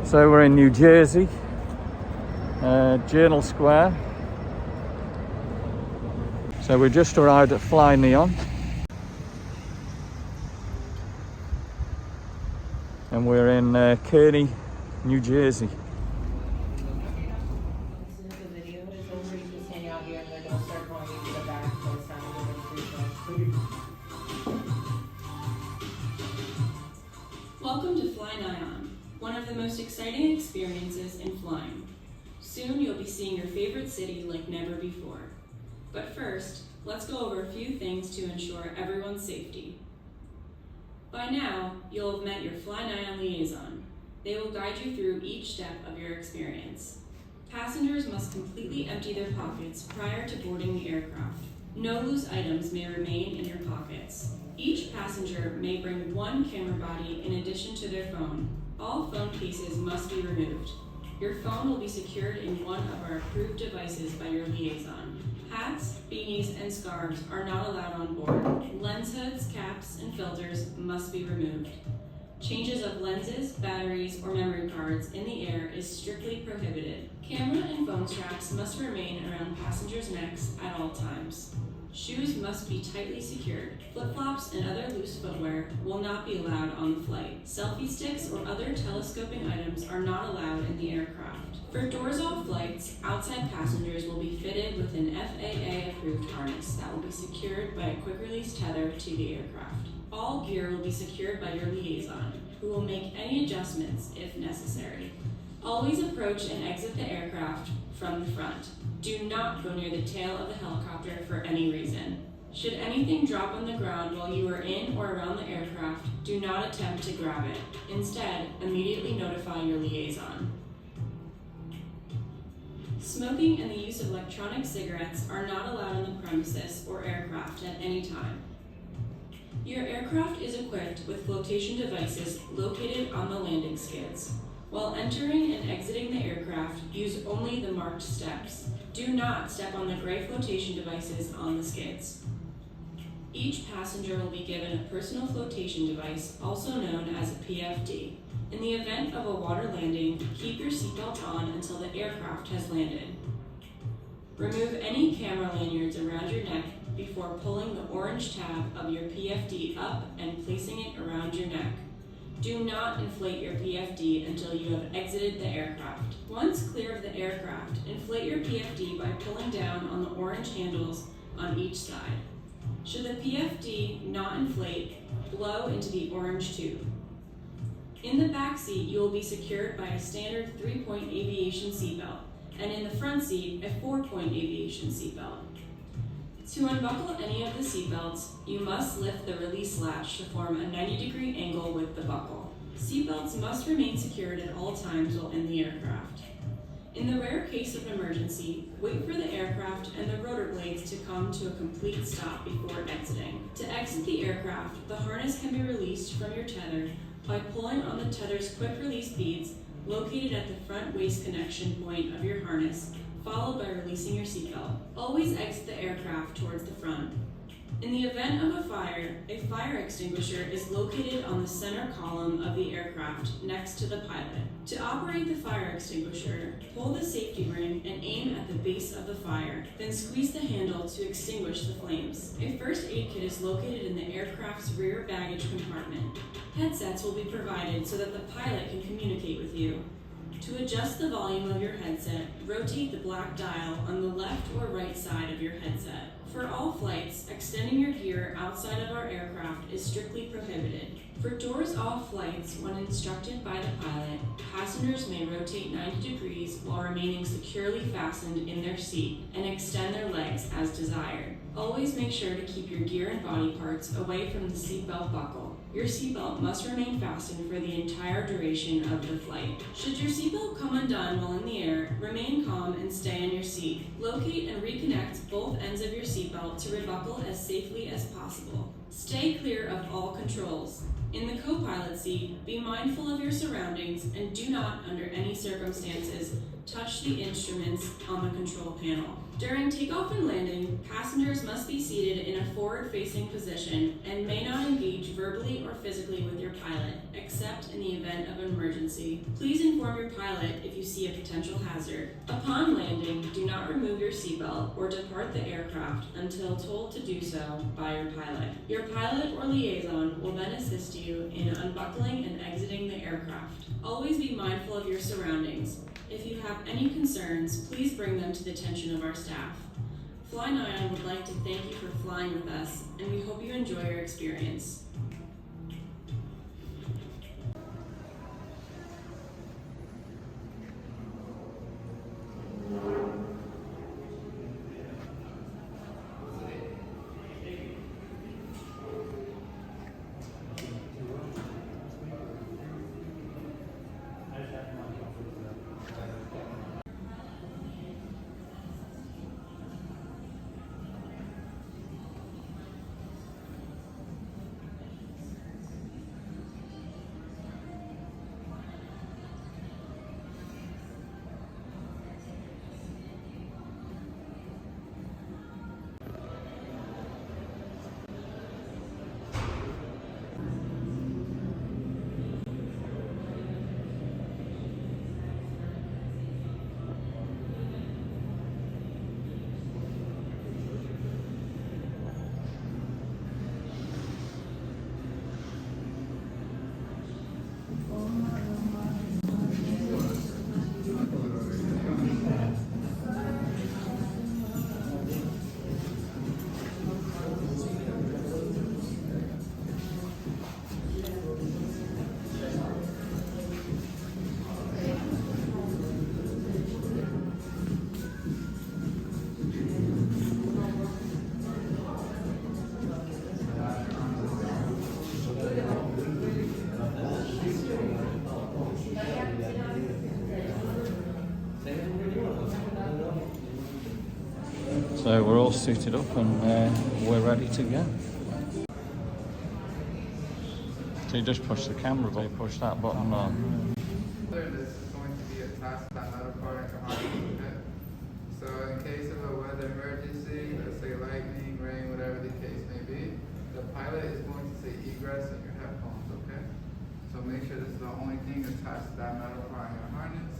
So we're in New Jersey, Journal Square. So we just arrived at Fly Nyon. And we're in Kearny, New Jersey. Welcome to Fly Nyon, one of the most exciting experiences in flying. Soon you'll be seeing your favorite city like never before. But first, let's go over a few things to ensure everyone's safety. By now, you'll have met your Fly Nyon liaison. They will guide you through each step of your experience. Passengers must completely empty their pockets prior to boarding the aircraft. No loose items may remain in your pockets. Each passenger may bring one camera body in addition to their phone. All phone cases must be removed. Your phone will be secured in one of our approved devices by your liaison. Hats, beanies, and scarves are not allowed on board. Lens hoods, caps, and filters must be removed. Changes of lenses, batteries, or memory cards in the air is strictly prohibited. Camera and phone straps must remain around passengers' necks at all times. Shoes must be tightly secured. Flip-flops and other loose footwear will not be allowed on the flight. Selfie sticks or other telescoping items are not allowed in the aircraft. For doors-off flights, outside passengers will be fitted with an FAA-approved harness that will be secured by a quick-release tether to the aircraft. All gear will be secured by your liaison, who will make any adjustments if necessary. Always approach and exit the aircraft from the front. Do not go near the tail of the helicopter for any reason. Should anything drop on the ground while you are in or around the aircraft, do not attempt to grab it. Instead, immediately notify your liaison. Smoking and the use of electronic cigarettes are not allowed on the premises or aircraft at any time. Your aircraft is equipped with flotation devices located on the landing skids. While entering and exiting the aircraft, use only the marked steps. Do not step on the gray flotation devices on the skids. Each passenger will be given a personal flotation device, also known as a PFD. In the event of a water landing, keep your seatbelt on until the aircraft has landed. Remove any camera lanyards around your neck before pulling the orange tab of your PFD up and placing it around your neck. Do not inflate your PFD until you have exited the aircraft. Once clear of the aircraft, inflate your PFD by pulling down on the orange handles on each side. Should the PFD not inflate, blow into the orange tube. In the back seat, you will be secured by a standard 3-point aviation seatbelt, and in the front seat, a 4-point aviation seatbelt. To unbuckle any of the seatbelts, you must lift the release latch to form a 90-degree angle with the buckle. Seatbelts must remain secured at all times while in the aircraft. In the rare case of emergency, wait for the aircraft and the rotor blades to come to a complete stop before exiting. To exit the aircraft, the harness can be released from your tether by pulling on the tether's quick-release beads located at the front waist connection point of your harness, followed by releasing your seatbelt. Always exit the aircraft towards the front. In the event of a fire extinguisher is located on the center column of the aircraft next to the pilot. To operate the fire extinguisher, pull the safety ring and aim at the base of the fire, then squeeze the handle to extinguish the flames. A first aid kit is located in the aircraft's rear baggage compartment. Headsets will be provided so that the pilot can communicate with you. To adjust the volume of your headset, rotate the black dial on the left or right side of your headset. For all flights, extending your gear outside of our aircraft is strictly prohibited. For doors-off flights, when instructed by the pilot, passengers may rotate 90 degrees while remaining securely fastened in their seat and extend their legs as desired. Always make sure to keep your gear and body parts away from the seatbelt buckle. Your seatbelt must remain fastened for the entire duration of the flight. Should your seatbelt come undone while in the air, remain calm and stay in your seat. Locate and reconnect both ends of your seatbelt to rebuckle as safely as possible. Stay clear of all controls. In the co-pilot seat, be mindful of your surroundings and do not, under any circumstances, touch the instruments on the control panel. During takeoff and landing, passengers Passengers must be seated in a forward-facing position and may not engage verbally or physically with your pilot, except in the event of an emergency. Please inform your pilot if you see a potential hazard. Upon landing, do not remove your seatbelt or depart the aircraft until told to do so by your pilot. Your pilot or liaison will then assist you in unbuckling and exiting the aircraft. Always be mindful of your surroundings. If you have any concerns, please bring them to the attention of our staff. Fly Nyon would like to thank you for flying with us, and we hope you enjoy your experience. So we're all suited up and we're ready to go. So you just push the camera button, push that button on. This is going to be attached to another part of the harness. So in case of a weather emergency, let's say lightning, rain, whatever the case may be, the pilot is going to say egress in your headphones, okay? So make sure this is the only thing attached to that metal part in your harness.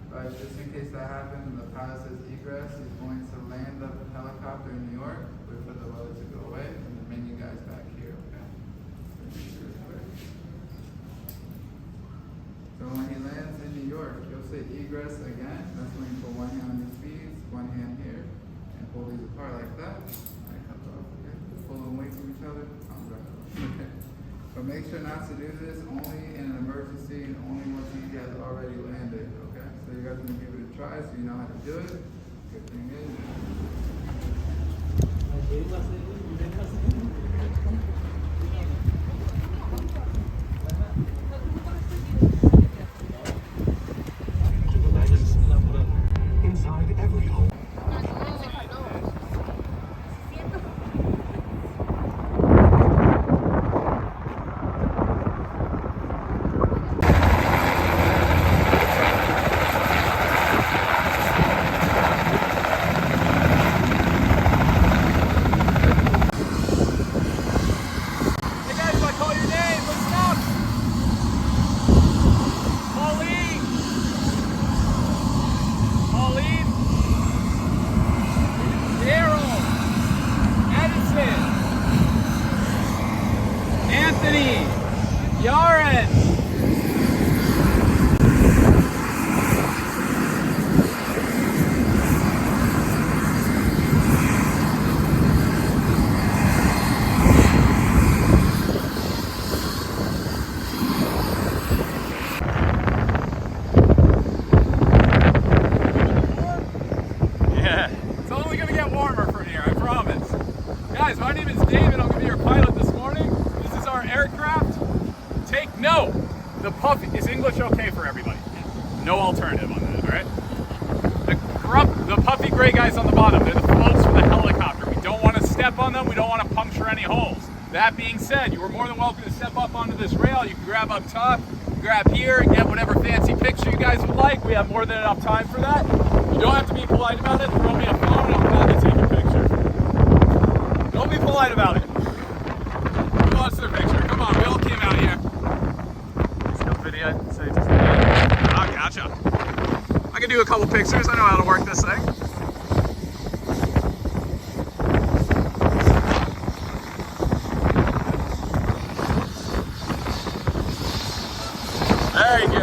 But just in case that happens and the pilot says egress, he's going to land the helicopter in New York, wait for the weather to go away, and then bring you guys back here, okay? So when he lands in New York, he'll say egress again. That's when you put one hand on your feet, one hand here, and pull these apart like that. And it comes off, okay? Pull them away from each other, comes right off, okay? So make sure not to do this only in an emergency and only once he has already landed, okay? So you guys are gonna give it a try so you know how to do it. Good thing is. Inside every home. Guys, my name is David. I'm going to be your pilot this morning. This is our aircraft. Take note. The puffy is English okay for everybody. No alternative on that, all right? The puffy gray guys on the bottom, they're the floats for the helicopter. We don't want to step on them. We don't want to puncture any holes. That being said, you are more than welcome to step up onto this rail. You can grab up top, grab here, and get whatever fancy picture you guys would like. We have more than enough time for that. You don't have to be polite about it. Throw me a phone and I'm glad to take a picture. polite about it. Who wants their picture? Come on, we all came out here. It's not video, so just video. Ah, gotcha. I can do a couple pictures. I know how to work this thing. There you go.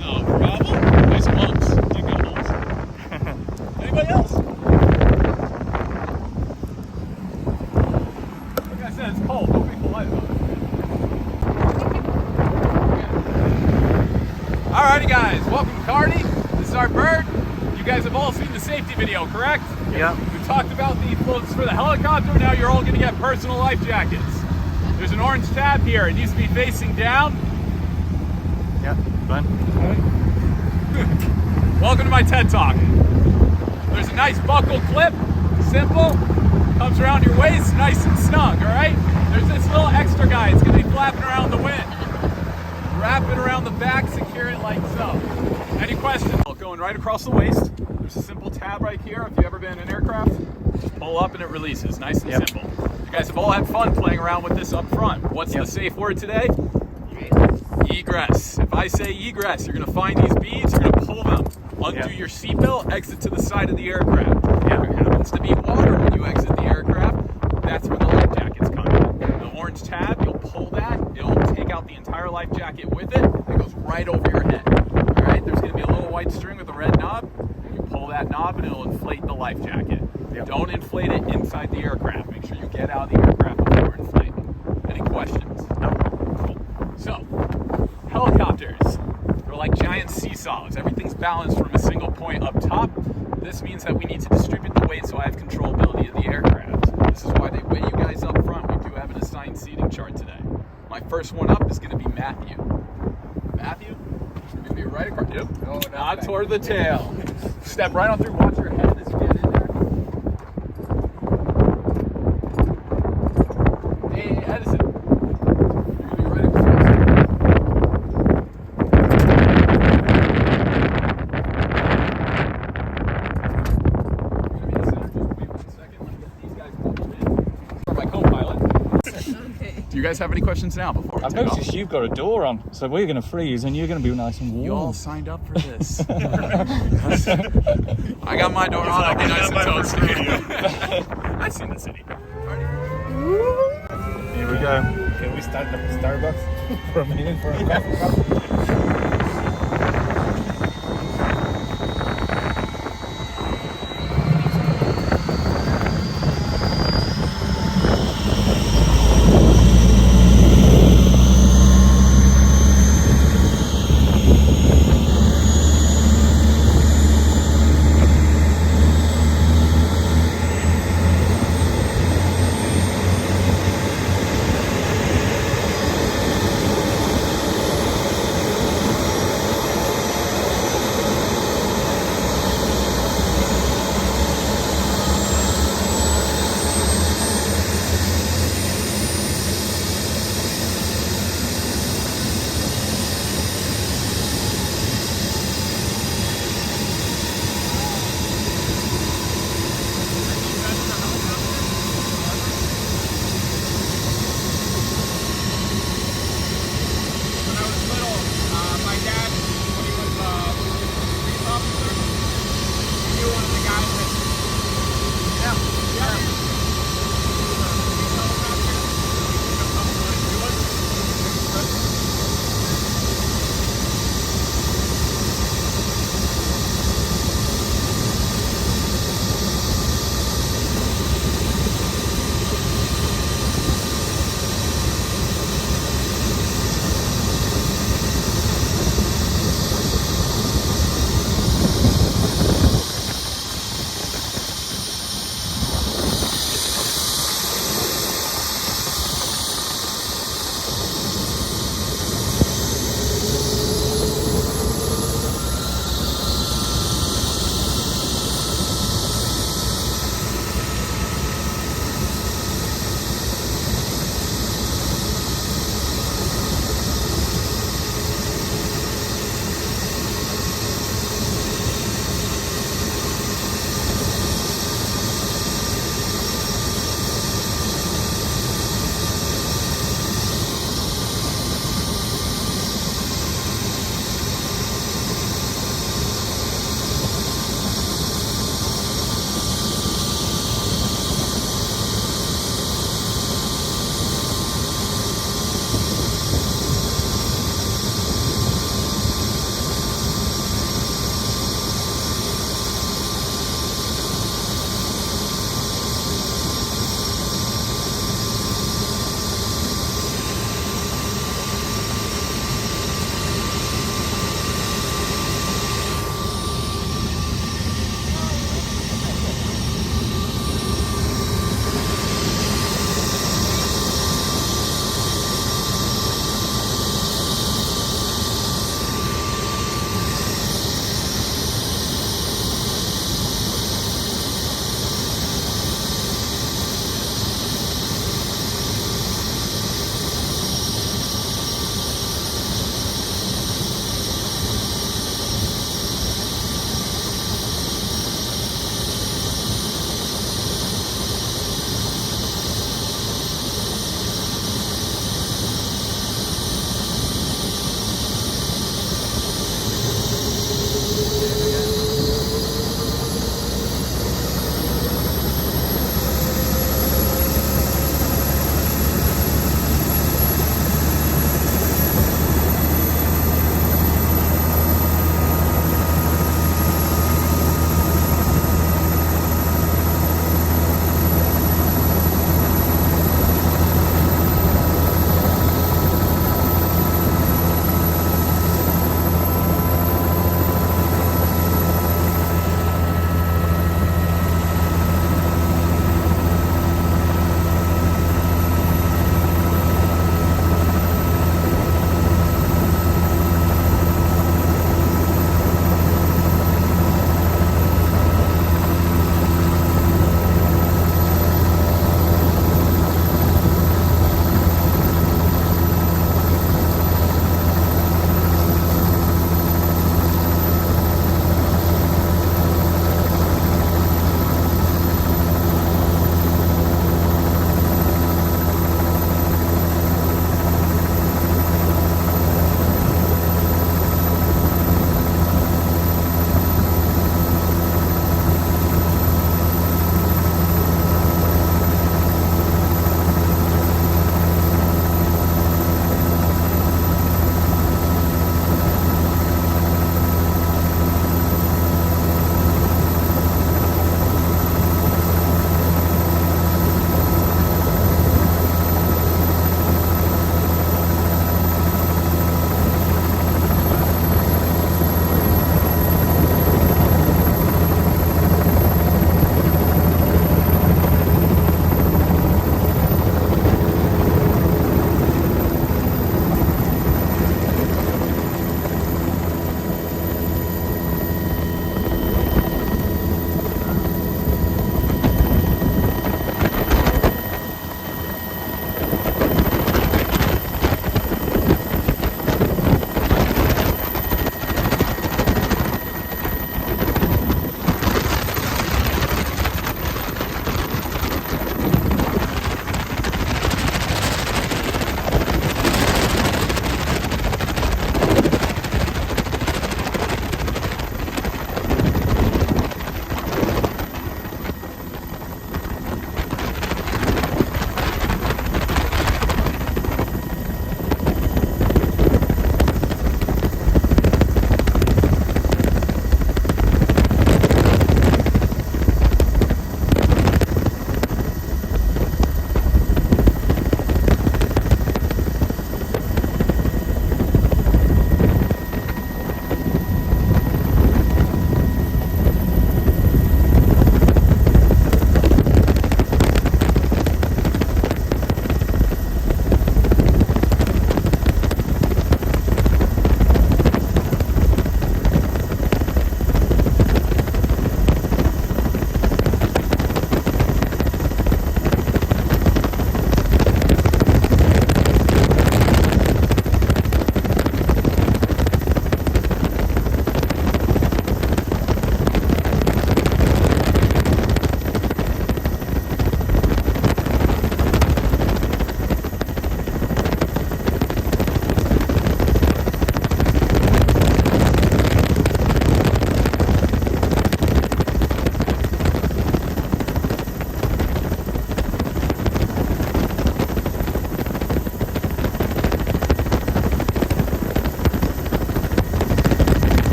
No problem. Nice humps. You got humps. Anybody else? Like I said, it's cold. Don't be polite about it. Alrighty guys, welcome to Kearny. This is our bird. You guys have all seen the safety video, correct? Yep. We talked about the floats for the helicopter. Now you're all going to get personal life jackets. There's an orange tab here. It needs to be facing down. Yep, fine. Welcome to my TED Talk. There's a nice buckle clip, simple, comes around your waist, nice and snug, all right? There's this little extra guy. It's going to be flapping around the wind. Wrap it around the back, secure it like so. Any questions? Going right across the waist. There's a simple tab right here. If you've ever been in an aircraft, just pull up and it releases. Nice and simple. You guys have all had fun playing around with this up front. What's the safe word today? Egress. If I say egress, you're going to find these beads, you're going to pull them, undo your seatbelt, exit to the side of the aircraft. If there happens to be water when you exit the aircraft, that's where the life jackets come in. The orange tab, you'll pull that, it'll take out the entire life jacket with it, and it goes right over your head. All right, there's going to be a little white string with a red knob. You pull that knob and it'll inflate the life jacket. Don't inflate it inside the aircraft. Make sure you get out of the aircraft before inflating. Any questions? No. Cool. So, helicopters. They're like giant seesaws. Everything's balanced from a single point up top. This means that we need to distribute the weight so I have controllability of the aircraft. This is why they weigh you guys up front. We do have an assigned seating chart today. My first one up is going to be Matthew. Matthew? You're going to be right across. Yep. No, Not toward the tail. Step right on through. Watch your head as you get in there. Hey, Edison. You're going to be right across. You're going to be in the center. Just wait 1 second. Let me get these guys buckled in. Or my co-pilot. Okay. Do you guys have any questions now before we I've take off? noticed you've got a door on, so we're going to freeze and you're going to be nice and warm. You all signed up for this. I got my door on. I'll be nice and toasty. I've seen the city. Here we go. Can we start at Starbucks for a minute for a coffee?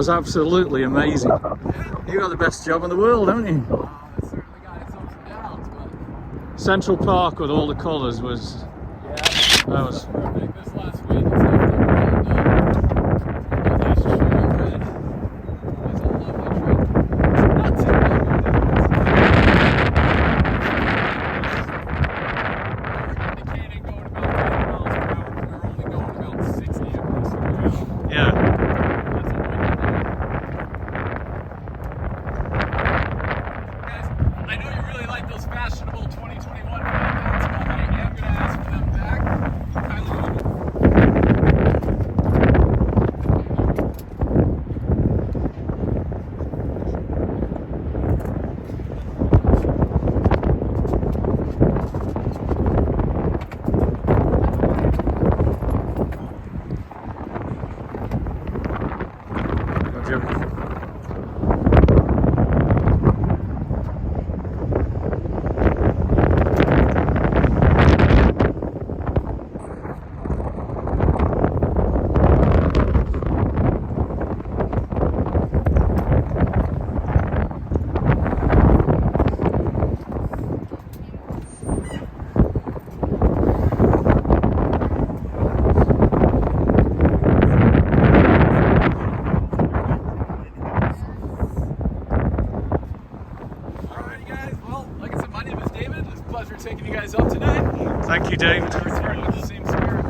was absolutely amazing. You got the best job in the world, haven't you? It's certainly got its ups and downs, but Central Park with all the colours was, yeah, that was, perfect. This last week, it's definitely really done. Nice cherry red. It's a lovely trip. Not too indicating going about 30 miles per hour. We're only going about 60 across the road. yeah. That's a wonderful. Guys, I know you really like those fashionable 2021 pants, but I am going to ask for them back. Kindly Good job. Alright guys, well, like I said, my name is David. It's a pleasure taking you guys up today. Thank you, David. We're returning with the same spirit